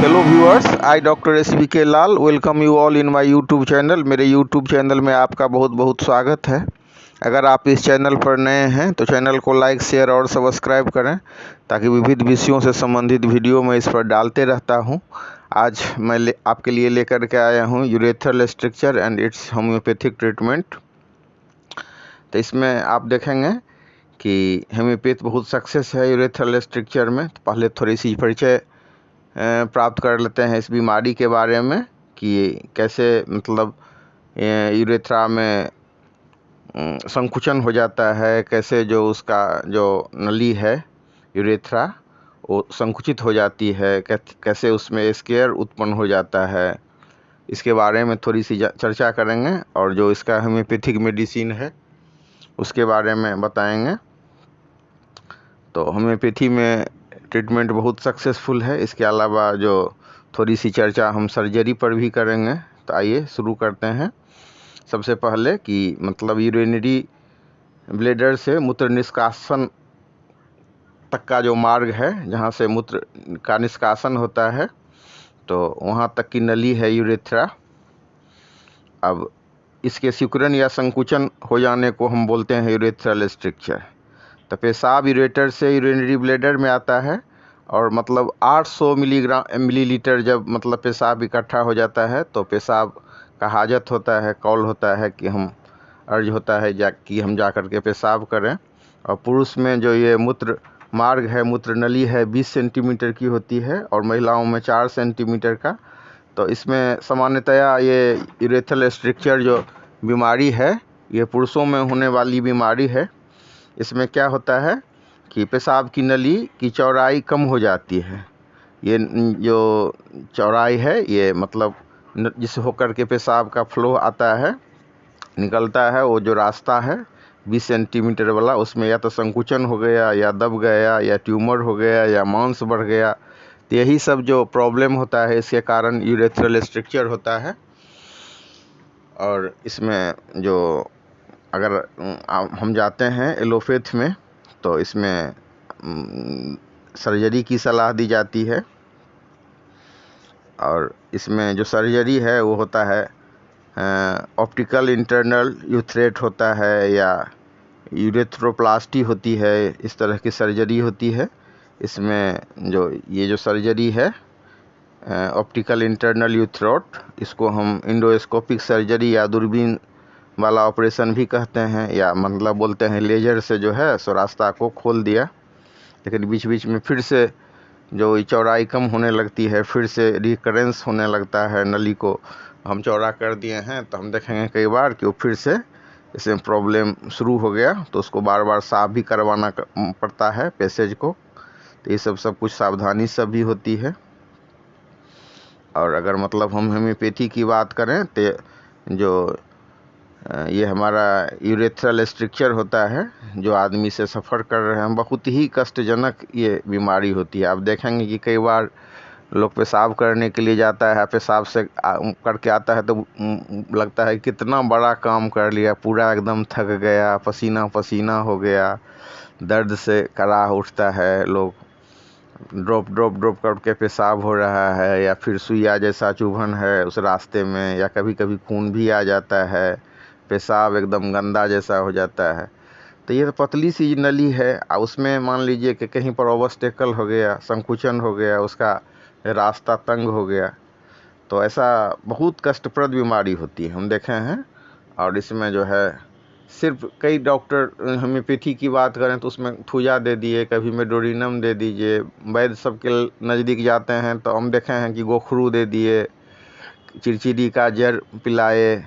Hello viewers, I doctor SBK Lal welcome you all in my YouTube channel. मेरे YouTube channel में आपका बहुत बहुत स्वागत है। अगर आप इस चैनल पर नए हैं तो चैनल को लाइक, शेयर और सब्सक्राइब करें ताकि विविध विषयों से संबंधित वीडियो मैं इस पर डालते रहता हूं। आज मैं आपके लिए लेकर के आया हूं urethral structure and it's homeopathic treatment. तो इसमें आप देखेंगे कि होम्योपैथ बहुत सक्सेस है यूरेथ्रल स्ट्रक्चर में। तो पहले थोड़ी सी परिचय प्राप्त कर लेते हैं इस बीमारी के बारे में कि कैसे मतलब यूरेथ्रा में संकुचन हो जाता है, कैसे जो उसका जो नली है यूरेथ्रा वो संकुचित हो जाती है, कैसे उसमें स्केयर उत्पन्न हो जाता है। इसके बारे में थोड़ी सी चर्चा करेंगे और जो इसका होम्योपैथिक मेडिसिन है उसके बारे में बताएंगे। तो होम्योपैथी में ट्रीटमेंट बहुत सक्सेसफुल है। इसके अलावा जो थोड़ी सी चर्चा हम सर्जरी पर भी करेंगे। तो आइए शुरू करते हैं। सबसे पहले कि मतलब यूरिनरी ब्लैडर से मूत्र निष्कासन तक का जो मार्ग है जहाँ से मूत्र का निष्कासन होता है तो वहाँ तक की नली है यूरेथ्रा। अब इसके सिकुड़न या संकुचन हो जाने को हम बोलते हैं यूरेथ्रल स्ट्रक्चर। तो पेशाब यूरेटर से यूरिनरी ब्लैडर में आता है और मतलब 800 मिलीलीटर जब मतलब पेशाब इकट्ठा हो जाता है तो पेशाब का हाजत होता है, कॉल होता है कि हम अर्ज होता है कि हम जा कर के पेशाब करें। और पुरुष में जो ये मूत्र मार्ग है, मूत्र नली है 20 सेंटीमीटर की होती है और महिलाओं में 4 सेंटीमीटर का। तो इसमें सामान्यतया ये यूरेथ्रल स्ट्रक्चर जो बीमारी है ये पुरुषों में होने वाली बीमारी है। इसमें क्या होता है कि पेशाब की नली की चौड़ाई कम हो जाती है। ये जो चौड़ाई है ये मतलब जिस होकर के पेशाब का फ्लो आता है निकलता है, वो जो रास्ता है 20 सेंटीमीटर वाला उसमें या तो संकुचन हो गया या दब गया या ट्यूमर हो गया या मांस बढ़ गया। तो यही सब जो प्रॉब्लम होता है इसके कारण यूरेथ्रल स्ट्रक्चर होता है। और इसमें जो अगर हम जाते हैं एलोपैथ में तो इसमें सर्जरी की सलाह दी जाती है। और इसमें जो सर्जरी है वो होता है ऑप्टिकल इंटरनल यूथ्रेट होता है या यूरेथ्रोप्लास्टी होती है, इस तरह की सर्जरी होती है। इसमें जो ये जो सर्जरी है ऑप्टिकल इंटरनल यूथ्रोट, इसको हम इंडोस्कोपिक सर्जरी या दूरबीन वाला ऑपरेशन भी कहते हैं या मतलब बोलते हैं लेजर से जो है सो रास्ता को खोल दिया। लेकिन बीच बीच में फिर से जो चौड़ाई कम होने लगती है, फिर से रिकरेंस होने लगता है। नली को हम चौड़ा कर दिए हैं तो हम देखेंगे कई बार कि वो फिर से इसमें प्रॉब्लम शुरू हो गया तो उसको बार बार साफ भी करवाना पड़ता है पैसेज को। तो ये सब कुछ सावधानी सब भी होती है। और अगर मतलब हम होम्योपैथी की बात करें तो जो ये हमारा यूरेथ्रल स्ट्रक्चर होता है जो आदमी से सफ़र कर रहे हैं, बहुत ही कष्टजनक ये बीमारी होती है। आप देखेंगे कि कई बार लोग पेशाब करने के लिए जाता है, पेशाब से करके आता है तो लगता है कितना बड़ा काम कर लिया, पूरा एकदम थक गया, पसीना पसीना हो गया, दर्द से कराह उठता है। लोग ड्रॉप ड्रॉप ड्रॉप करके पेशाब हो रहा है या फिर सुइया जैसा चुभन है उस रास्ते में, या कभी कभी खून भी आ जाता है, पेशाब एकदम गंदा जैसा हो जाता है। तो ये तो पतली सी नली है और उसमें मान लीजिए कि कहीं पर ओबस्टेकल हो गया, संकुचन हो गया, उसका रास्ता तंग हो गया तो ऐसा बहुत कष्टप्रद बीमारी होती है, हम देखे हैं। और इसमें जो है सिर्फ कई डॉक्टर होम्योपैथी की बात करें तो उसमें थूजा दे दिए, कभी मेडोरिनम दे दीजिए। वैद्य सबके नज़दीक जाते हैं तो हम देखे हैं कि गोखरू दे दिए, चिरचिरी का जड़ पिलाए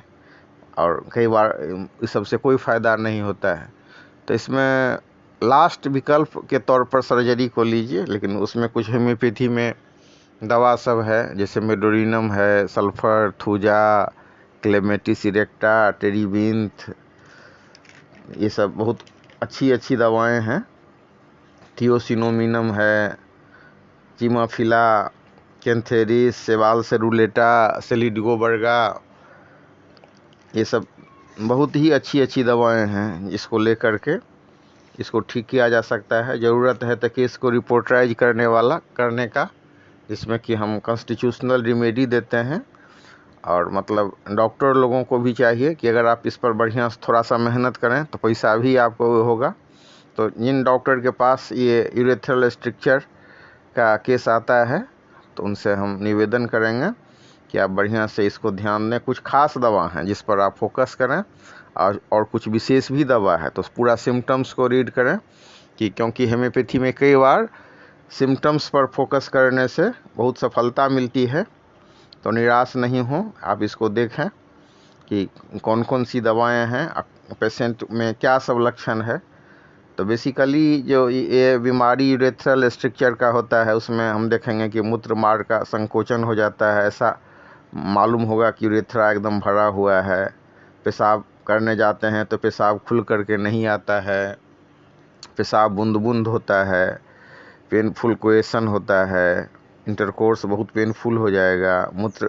और कई बार इस सबसे कोई फ़ायदा नहीं होता है। तो इसमें लास्ट विकल्प के तौर पर सर्जरी को लीजिए, लेकिन उसमें कुछ होम्योपैथी में दवा सब है जैसे मेडोरिनम है, सल्फर, थूजा, क्लेमेटिस इरेक्टा, टेरीबिंथ, ये सब बहुत अच्छी अच्छी दवाएं हैं। थियोसिनोमिनम है, चिमाफिला, कैंथेरिस, सेवाल सेरुलेटा, सेलिडगोबर्गा, ये सब बहुत ही अच्छी अच्छी दवाएं हैं जिसको लेकर के इसको ठीक किया जा सकता है। ज़रूरत है तो केस को रिपोर्टराइज करने का जिसमें कि हम कॉन्स्टिट्यूशनल रेमेडी देते हैं। और मतलब डॉक्टर लोगों को भी चाहिए कि अगर आप इस पर बढ़िया से थोड़ा सा मेहनत करें तो पैसा भी आपको होगा। तो जिन डॉक्टर के पास ये यूरेथ्रल स्ट्रक्चर का केस आता है तो उनसे हम निवेदन करेंगे कि आप बढ़िया से इसको ध्यान दें। कुछ खास दवा हैं जिस पर आप फोकस करें और कुछ विशेष भी दवा है, तो पूरा सिम्टम्स को रीड करें कि क्योंकि होम्योपैथी में कई बार सिम्टम्स पर फोकस करने से बहुत सफलता मिलती है। तो निराश नहीं हो, आप इसको देखें कि कौन कौन सी दवाएं हैं, पेशेंट में क्या सब लक्षण है। तो बेसिकली जो ये बीमारी यूरेथ्रल स्ट्रक्चर का होता है उसमें हम देखेंगे कि मूत्र मार्ग का संकोचन हो जाता है। ऐसा मालूम होगा कि यूरेथ्रा एकदम भरा हुआ है। पेशाब करने जाते हैं तो पेशाब खुल करके नहीं आता है, पेशाब बूंद बूंद होता है, पेनफुल कोएशन होता है, इंटरकोर्स बहुत पेनफुल हो जाएगा, मूत्र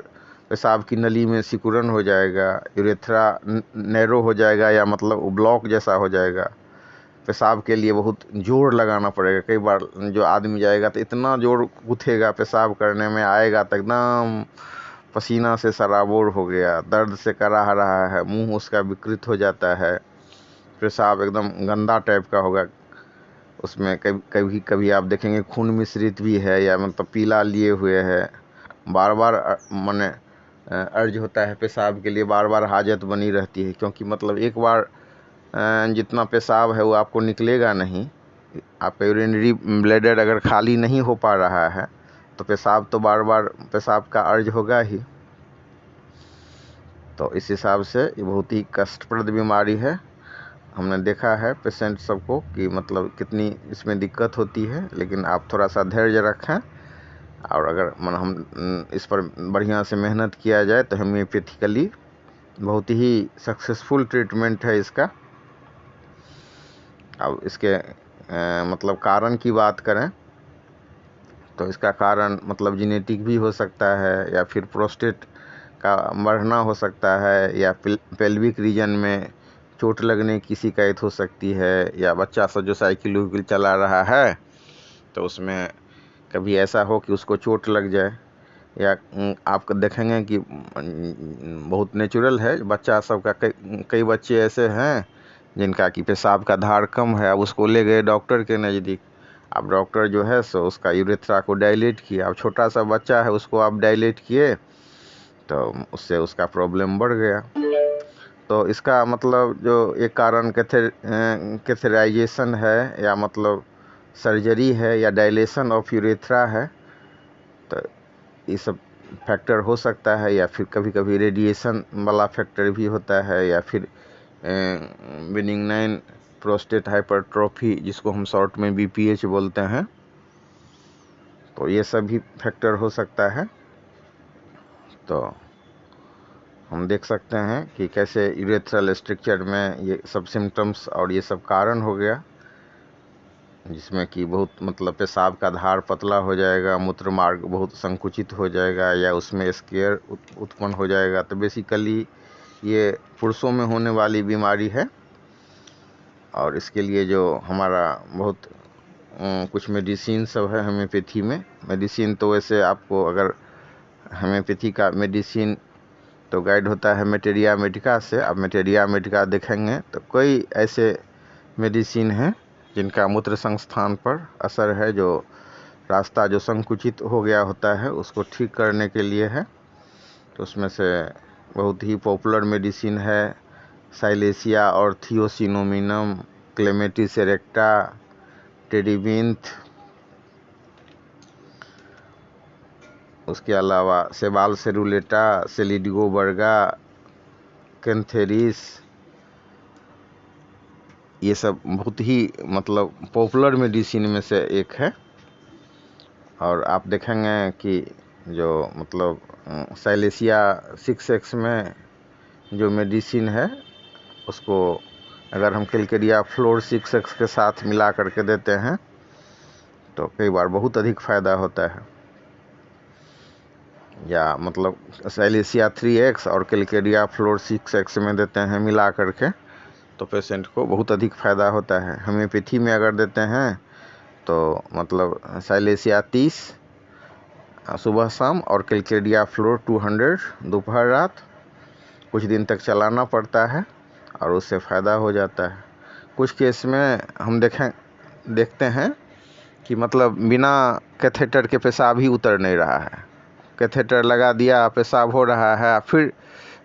पेशाब की नली में सिकुड़न हो जाएगा, यूरेथ्रा नैरो हो जाएगा या मतलब ब्लॉक जैसा हो जाएगा। पेशाब के लिए बहुत जोर लगाना पड़ेगा। कई बार जो आदमी जाएगा तो इतना जोर गूथेगा पेशाब करने में, आएगा तो एकदम पसीना से सराबोर हो गया, दर्द से कराह रहा है, मुंह उसका विकृत हो जाता है, पेशाब एकदम गंदा टाइप का होगा। उसमें कभी कभी आप देखेंगे खून मिश्रित भी है या मतलब पीला लिए हुए है। बार बार माने अर्ज होता है पेशाब के लिए, बार बार हाजत बनी रहती है, क्योंकि मतलब एक बार जितना पेशाब है वो आपको निकलेगा नहीं। आपका यूरिनरी ब्लैडर अगर खाली नहीं हो पा रहा है तो पेशाब तो बार बार पेशाब का अर्ज होगा ही। तो इस हिसाब से ये बहुत ही कष्टप्रद बीमारी है। हमने देखा है पेशेंट सबको कि मतलब कितनी इसमें दिक्कत होती है, लेकिन आप थोड़ा सा धैर्य रखें और अगर हम इस पर बढ़िया से मेहनत किया जाए तो होम्योपैथिकली बहुत ही सक्सेसफुल ट्रीटमेंट है इसका। अब इसके मतलब कारण की बात करें तो इसका कारण मतलब जेनेटिक भी हो सकता है, या फिर प्रोस्टेट का बढ़ना हो सकता है, या पेल्विक रीजन में चोट लगने की शिकायत हो सकती है, या बच्चा सब जो साइकिल वाइकिल चला रहा है तो उसमें कभी ऐसा हो कि उसको चोट लग जाए। या आप देखेंगे कि बहुत नेचुरल है बच्चा सबका, कई बच्चे ऐसे हैं जिनका कि पेशाब का धार कम है। अब उसको ले गए डॉक्टर के नज़दीक, अब डॉक्टर जो है सो उसका यूरेथ्रा को डायलेट किया। अब छोटा सा बच्चा है उसको आप डायलेट किए तो उससे उसका प्रॉब्लम बढ़ गया। तो इसका मतलब जो एक कारण कैथेराइजेशन है या मतलब सर्जरी है या डायलेशन ऑफ यूरेथ्रा है, तो ये सब फैक्टर हो सकता है। या फिर कभी कभी रेडिएशन वाला फैक्टर भी होता है, या फिर बेनिग्नाइन प्रोस्टेट हाइपरट्रोफी जिसको हम शॉर्ट में BPH बोलते हैं, तो ये सब भी फैक्टर हो सकता है। तो हम देख सकते हैं कि कैसे यूरेथ्रल स्ट्रक्चर में ये सब सिम्टम्स और ये सब कारण हो गया, जिसमें कि बहुत मतलब पेशाब का धार पतला हो जाएगा, मूत्र मार्ग बहुत संकुचित हो जाएगा, या उसमें स्केयर उत्पन्न हो जाएगा। तो बेसिकली ये पुरुषों में होने वाली बीमारी है। और इसके लिए जो हमारा बहुत कुछ मेडिसिन सब है होम्योपैथी में। मेडिसिन तो वैसे आपको अगर होम्योपैथी का मेडिसिन तो गाइड होता है मेटेरिया मेडिका से। अब मेटेरिया मेडिका देखेंगे तो कई ऐसे मेडिसिन हैं जिनका मूत्र संस्थान पर असर है, जो रास्ता जो संकुचित हो गया होता है उसको ठीक करने के लिए है। तो उसमें से बहुत ही पॉपुलर मेडिसिन है साइलेसिया और थियोसिनोमिनम, क्लेमेटिस एरेक्टा, टेडिबिंथ, उसके अलावा सेबाल सेरुलेटा, सेलिडिगो बर्गा, कैंथेरिस, ये सब बहुत ही मतलब पॉपुलर मेडिसिन में से एक है। और आप देखेंगे कि जो मतलब साइलेसिया 6X में जो मेडिसिन है उसको अगर हम कैलकेरिया फ्लोर 6X के साथ मिला करके देते हैं तो कई बार बहुत अधिक फ़ायदा होता है। या मतलब साइलेसिया 3X और कैलकेरिया फ्लोर 6X में देते हैं मिला करके तो पेशेंट को बहुत अधिक फ़ायदा होता है। होम्योपैथी में अगर देते हैं तो मतलब साइलेसिया 30 सुबह शाम, और कैलकेडिया फ्लोर 200 दोपहर रात कुछ दिन तक चलाना पड़ता है और उससे फ़ायदा हो जाता है। कुछ केस में हम देखते हैं कि मतलब बिना कैथेटर के पेशाब ही उतर नहीं रहा है, कैथेटर लगा दिया, पेशाब हो रहा है, फिर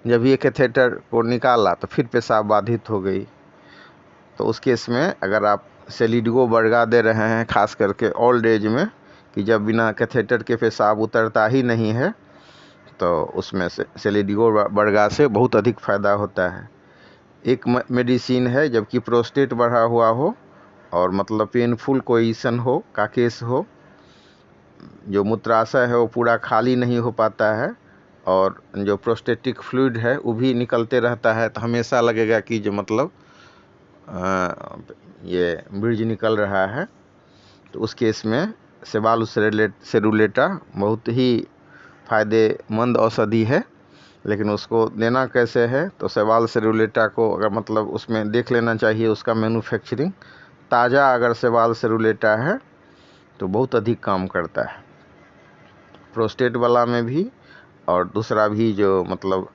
जब ये कैथेटर को निकाला तो फिर पेशाब बाधित हो गई। तो उस केस में अगर आप सेलिडगो बर्गा दे रहे हैं, खास करके ओल्ड एज में, कि जब बिना कैथेटर के पेशाब उतरता ही नहीं है, तो उसमें से सेलिडगो बर्गा से बहुत अधिक फ़ायदा होता है। एक मेडिसिन है जबकि प्रोस्टेट बढ़ा हुआ हो और मतलब पेनफुल पोजीशन हो का केस हो, जो मूत्राशय है वो पूरा खाली नहीं हो पाता है और जो प्रोस्टेटिक फ्लूइड है वो भी निकलते रहता है, तो हमेशा लगेगा कि जो मतलब ये ब्रिज निकल रहा है। तो उस केस में सेबालुस सेरुलेटा बहुत ही फ़ायदेमंद औषधि है, लेकिन उसको देना कैसे है, तो सेबालुस सेरुलेटा को अगर मतलब उसमें देख लेना चाहिए उसका मैन्युफैक्चरिंग। ताज़ा अगर सेबालुस सेरुलेटा है तो बहुत अधिक काम करता है प्रोस्टेट वाला में भी, और दूसरा भी जो मतलब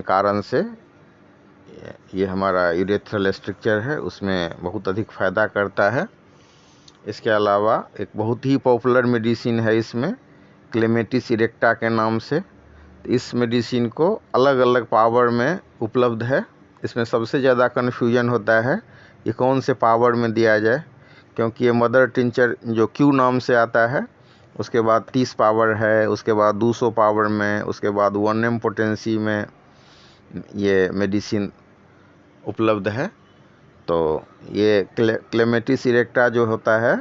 कारण से ये हमारा यूरेथ्रल स्ट्रक्चर है उसमें बहुत अधिक फ़ायदा करता है। इसके अलावा एक बहुत ही पॉपुलर मेडिसिन है इसमें, क्लेमेटिस इरेक्टा के नाम से। इस मेडिसिन को अलग अलग पावर में उपलब्ध है। इसमें सबसे ज़्यादा कन्फ्यूजन होता है ये कौन से पावर में दिया जाए, क्योंकि ये मदर टिंचर जो क्यू नाम से आता है, उसके बाद 30 पावर है, उसके बाद 200 पावर में, उसके बाद 1 m पोटेंसी में ये मेडिसिन उपलब्ध है। तो ये क्लेमेटिस इरेक्टा जो होता है,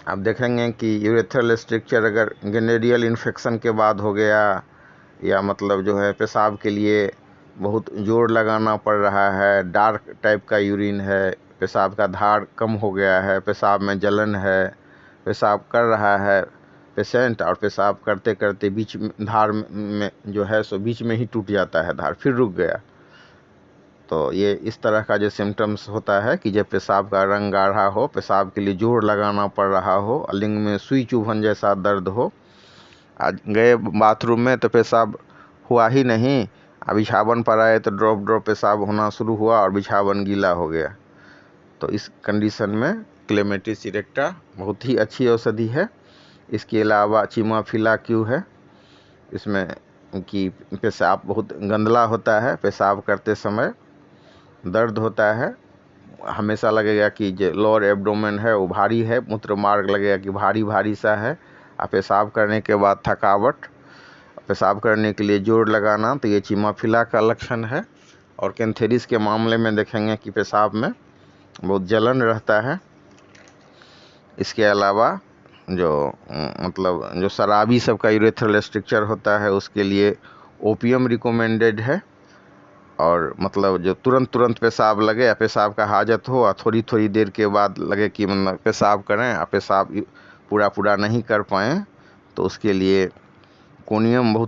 आप देखेंगे कि यूरेथ्रल स्ट्रक्चर अगर गैनेरियल इन्फेक्शन के बाद हो गया, या मतलब जो है पेशाब के लिए बहुत जोर लगाना पड़ रहा है, डार्क टाइप का यूरिन है, पेशाब का धार कम हो गया है, पेशाब में जलन है, पेशाब कर रहा है पेशेंट और पेशाब करते करते बीच में धार में जो है सो बीच में ही टूट जाता है धार, फिर रुक गया। तो ये इस तरह का जो सिम्टम्स होता है कि जब पेशाब का रंग गाढ़ा हो, पेशाब के लिए जोर लगाना पड़ रहा हो, लिंग में सुई चुभन जैसा दर्द हो, आज गए बाथरूम में तो पेशाब हुआ ही नहीं, बिछावन पर आए तो ड्रॉप ड्रॉप पेशाब होना शुरू हुआ और बिछावन गीला हो गया। तो इस कंडीशन में क्लेमेटिस इरेक्टा बहुत ही अच्छी औषधि है। इसके अलावा चिमाफिला क्यू है, इसमें कि पेशाब बहुत गंदला होता है, पेशाब करते समय दर्द होता है, हमेशा लगेगा कि जो लोअर एब्डोमेन है वो भारी है, मूत्र मार्ग लगेगा कि भारी भारी सा है, और पेशाब करने के बाद थकावट, पेशाब करने के लिए जोर लगाना, तो ये चिमाफिला का लक्षण है। और कैंथेरिस के मामले में देखेंगे कि पेशाब में बहुत जलन रहता है। इसके अलावा जो मतलब जो शराबी सबका यूरेथ्रल स्ट्रक्चर होता है उसके लिए ओपियम रिकमेंडेड है, और मतलब जो तुरंत पेशाब लगे या पेशाब का हाजत हो और थोड़ी थोड़ी देर के बाद लगे कि मतलब पेशाब करें और पेशाब पूरा नहीं कर पाएँ, तो उसके लिए कोनियम बहुत